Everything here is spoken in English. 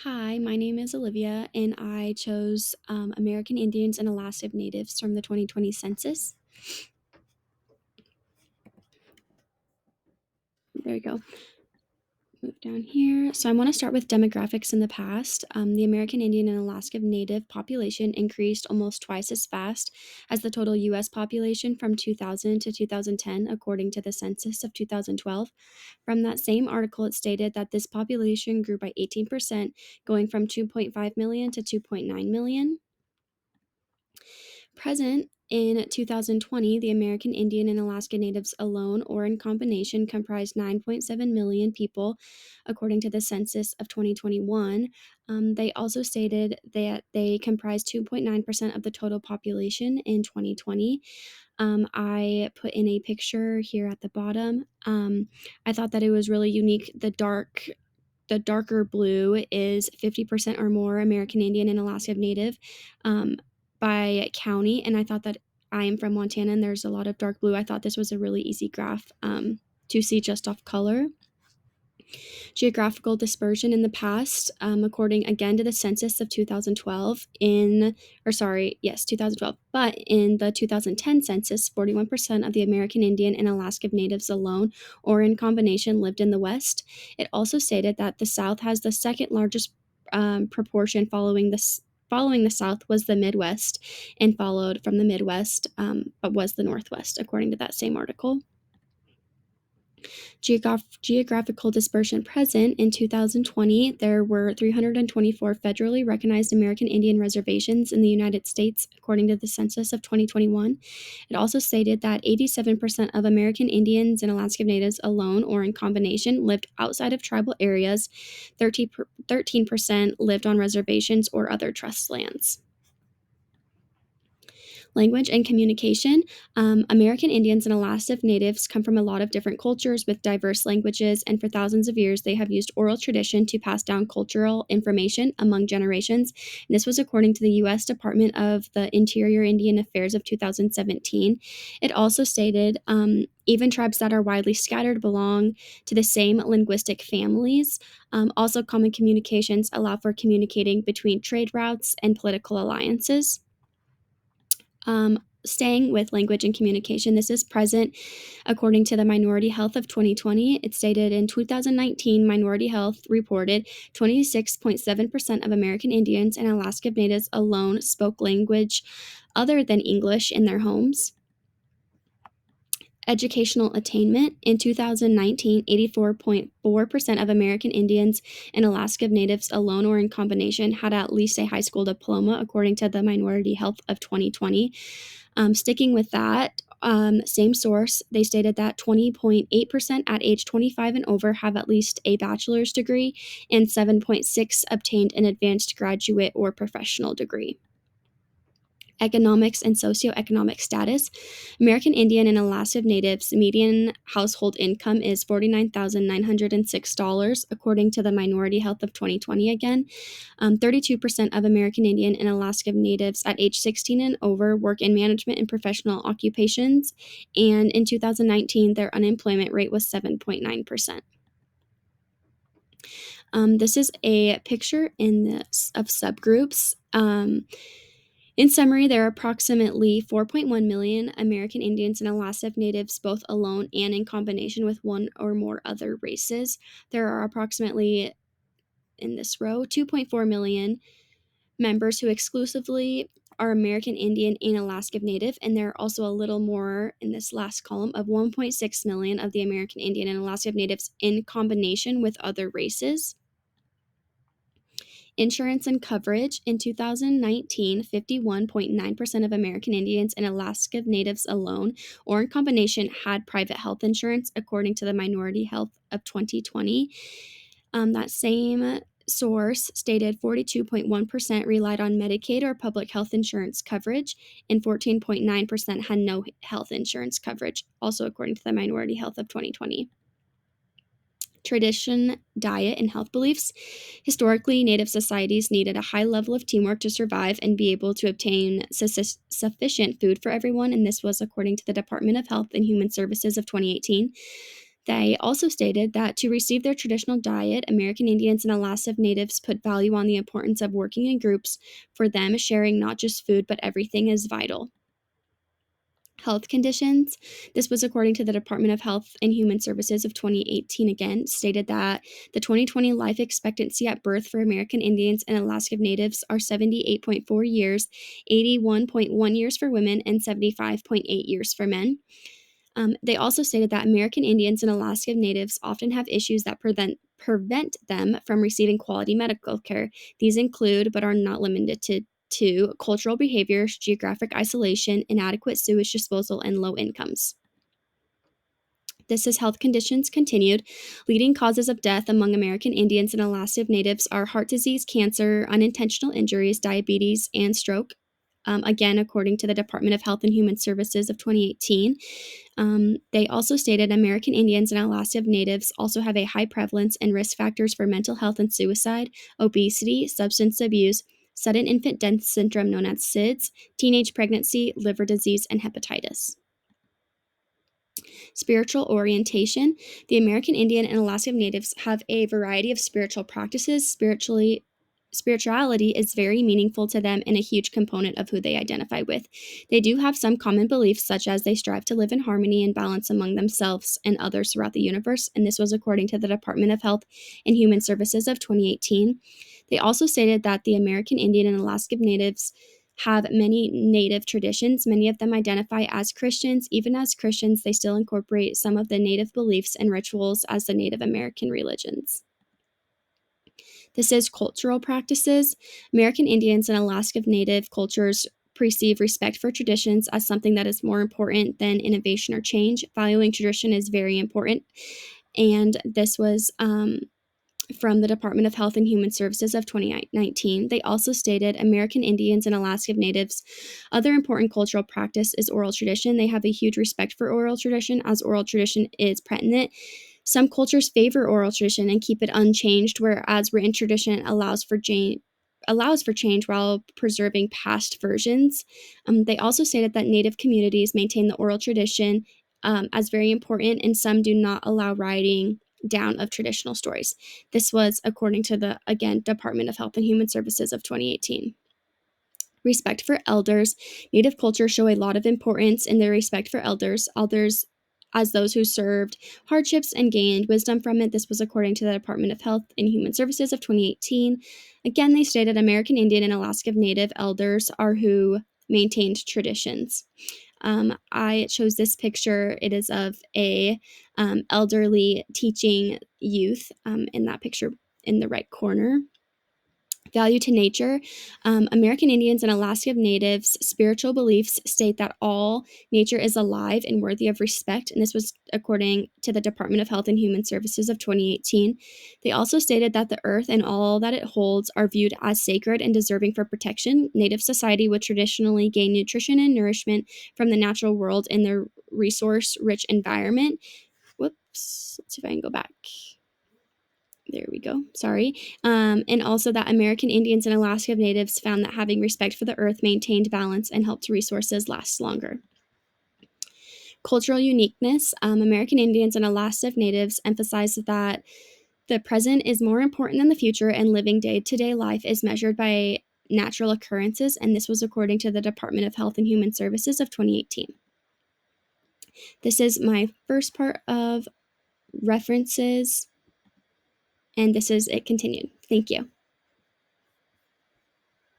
Hi, my name is Olivia, and I chose American Indians and Alaska Natives from the 2020 census. There we go. Move down here. So I want to start with demographics in the past. The American Indian and Alaska Native population increased almost twice as fast as the total U.S. population from 2000 to 2010, according to the census of 2012. From that same article, it stated that this population grew by 18%, going from 2.5 million to 2.9 million. Present in 2020, the American Indian and Alaska Natives alone or in combination comprised 9.7 million people, according to the census of 2021. They also stated that they comprised 2.9% of the total population in 2020. I put in a picture here at the bottom. I thought that it was really unique. The darker blue is 50% or more American Indian and Alaska Native by county. And I thought that I am from Montana and there's a lot of dark blue. I thought this was a really easy graph to see just off color. Geographical dispersion in the past, according again to the census of 2012, 2012. But in the 2010 census, 41% of the American Indian and Alaska Natives alone or in combination lived in the West. It also stated that the South has the second largest proportion following the South was the Midwest, and followed from the Midwest, but was the Northwest, according to that same article. Geographical dispersion present in 2020, there were 324 federally recognized American Indian reservations in the United States, according to the census of 2021. It also stated that 87% of American Indians and Alaska Natives alone or in combination lived outside of tribal areas, 13% lived on reservations or other trust lands. Language and communication. American Indians and Alaska Natives come from a lot of different cultures with diverse languages, and for thousands of years, they have used oral tradition to pass down cultural information among generations. And this was according to the U.S. Department of the Interior Indian Affairs of 2017. It also stated even tribes that are widely scattered belong to the same linguistic families. Also, common communications allow for communicating between trade routes and political alliances. Staying with language and communication, this is present according to the Minority Health of 2020. It stated in 2019, Minority Health reported 26.7% of American Indians and Alaska Natives alone spoke language other than English in their homes. Educational attainment. In 2019, 84.4% of American Indians and Alaska Natives alone or in combination had at least a high school diploma, according to the Minority Health of 2020. Sticking with that, same source, they stated that 20.8% at age 25 and over have at least a bachelor's degree, and 7.6% obtained an advanced graduate or professional degree. Economics and socioeconomic status. American Indian and Alaska Natives median household income is $49,906, according to the Minority Health of 2020 again. 32% of American Indian and Alaska Natives at age 16 and over work in management and professional occupations, and in 2019, their unemployment rate was 7.9%. This is a picture of subgroups. In summary, there are approximately 4.1 million American Indians and Alaska Natives, both alone and in combination with one or more other races. There are approximately, in this row, 2.4 million members who exclusively are American Indian and Alaska Native, and there are also a little more in this last column of 1.6 million of the American Indian and Alaska Natives in combination with other races. Insurance and coverage. In 2019, 51.9% of American Indians and Alaska Natives alone or in combination had private health insurance, according to the Minority Health of 2020. That same source stated 42.1% relied on Medicaid or public health insurance coverage, and 14.9% had no health insurance coverage, also according to the Minority Health of 2020. Tradition, diet, and health beliefs. Historically, Native societies needed a high level of teamwork to survive and be able to obtain sufficient food for everyone, and this was according to the Department of Health and Human Services of 2018. They also stated that to receive their traditional diet, American Indians and Alaska Natives put value on the importance of working in groups. For them, sharing not just food but everything is vital. Health conditions. This was according to the Department of Health and Human Services of 2018 again, stated that the 2020 life expectancy at birth for American Indians and Alaska Natives are 78.4 years, 81.1 years for women, and 75.8 years for men. They also stated that American Indians and Alaska Natives often have issues that prevent them from receiving quality medical care. These include, but are not limited to cultural behaviors, geographic isolation, inadequate sewage disposal, and low incomes. This is health conditions continued. Leading causes of death among American Indians and Alaska Natives are heart disease, cancer, unintentional injuries, diabetes, and stroke. Again, according to the Department of Health and Human Services of 2018. They also stated American Indians and Alaska Natives also have a high prevalence and risk factors for mental health and suicide, obesity, substance abuse, sudden infant death syndrome known as SIDS, teenage pregnancy, liver disease, and hepatitis. Spiritual orientation. The American Indian and Alaska Natives have a variety of spiritual practices. Spirituality is very meaningful to them and a huge component of who they identify with. They do have some common beliefs, such as they strive to live in harmony and balance among themselves and others throughout the universe, and this was according to the Department of Health and Human Services of 2018. They also stated that the American Indian and Alaska Natives have many native traditions. Many of them identify as Christians. Even as Christians, they still incorporate some of the native beliefs and rituals as the Native American religions. This is cultural practices. American Indians and Alaska Native cultures perceive respect for traditions as something that is more important than innovation or change. Valuing tradition is very important. And this was from the Department of Health and Human Services of 2019. They also stated American Indians and Alaska Natives. Other important cultural practice is oral tradition. They have a huge respect for oral tradition, as oral tradition is pertinent. Some cultures favor oral tradition and keep it unchanged, whereas written tradition allows for change while preserving past versions. They also stated that Native communities maintain the oral tradition as very important, and some do not allow writing down of traditional stories. This was according to the, again, Department of Health and Human Services of 2018. Respect for elders. Native cultures show a lot of importance in their respect for elders as those who served hardships and gained wisdom from it. This was according to the Department of Health and Human Services of 2018. Again, they stated American Indian and Alaska Native elders are who maintained traditions. I chose this picture. It is of a elderly teaching youth in that picture in the right corner. Value to nature. American Indians and Alaska Natives' spiritual beliefs state that all nature is alive and worthy of respect, and this was according to the Department of Health and Human Services of 2018. They also stated that the earth and all that it holds are viewed as sacred and deserving for protection. Native society would traditionally gain nutrition and nourishment from the natural world in their resource-rich environment. Whoops, let's see if I can go back. There we go. Sorry. And also that American Indians and Alaska Natives found that having respect for the earth maintained balance and helped resources last longer. Cultural uniqueness. American Indians and Alaska Natives emphasize that the present is more important than the future, and living day-to-day life is measured by natural occurrences, and this was according to the Department of Health and Human Services of 2018. This is my first part of references, and this is it continued. Thank you.